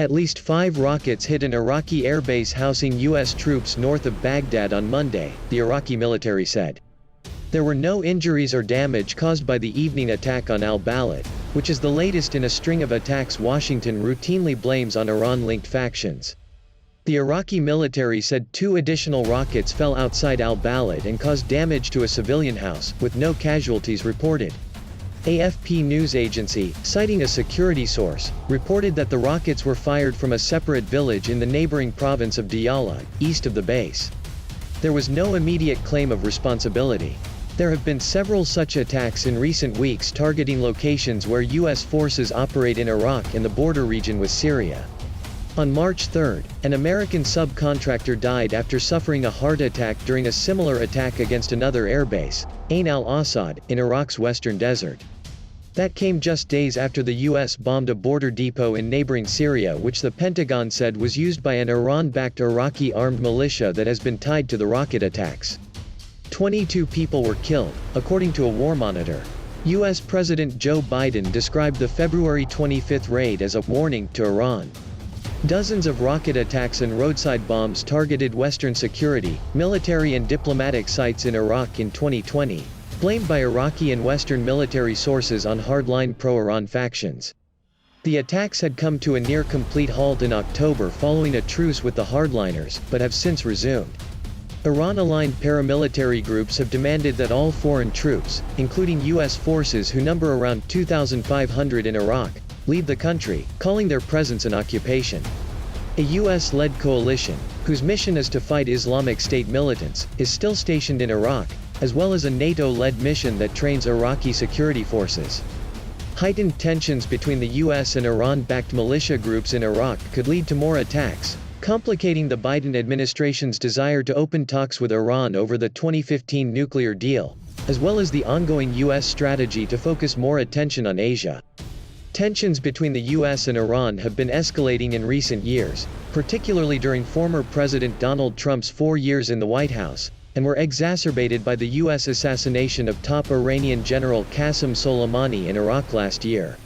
At least 5 rockets hit an Iraqi airbase housing U.S. troops north of Baghdad on Monday, the Iraqi military said. There were no injuries or damage caused by the evening attack on al-Balad, which is the latest in a string of attacks Washington routinely blames on Iran-linked factions. The Iraqi military said 2 additional rockets fell outside al-Balad and caused damage to a civilian house, with no casualties reported. AFP news agency, citing a security source, reported that the rockets were fired from a separate village in the neighboring province of Diyala, east of the base. There was no immediate claim of responsibility. There have been several such attacks in recent weeks targeting locations where U.S. forces operate in Iraq and the border region with Syria. On March 3, an American subcontractor died after suffering a heart attack during a similar attack against another airbase, Ain al-Assad, in Iraq's western desert. That came just days after the U.S. bombed a border depot in neighboring Syria, which the Pentagon said was used by an Iran-backed Iraqi armed militia that has been tied to the rocket attacks. 22 people were killed, according to a war monitor. U.S. President Joe Biden described the February 25 raid as a warning to Iran. Dozens of rocket attacks and roadside bombs targeted Western security, military and diplomatic sites in Iraq in 2020, blamed by Iraqi and Western military sources on hardline pro-Iran factions. The attacks had come to a near-complete halt in October following a truce with the hardliners, but have since resumed. Iran-aligned paramilitary groups have demanded that all foreign troops, including U.S. forces who number around 2,500 in Iraq, leave the country, calling their presence an occupation. A U.S.-led coalition, whose mission is to fight Islamic State militants, is still stationed in Iraq, as well as a NATO-led mission that trains Iraqi security forces. Heightened tensions between the U.S. and Iran-backed militia groups in Iraq could lead to more attacks, complicating the Biden administration's desire to open talks with Iran over the 2015 nuclear deal, as well as the ongoing U.S. strategy to focus more attention on Asia. Tensions between the U.S. and Iran have been escalating in recent years, particularly during former President Donald Trump's 4 years in the White House, and were exacerbated by the U.S. assassination of top Iranian General Qasem Soleimani in Iraq last year.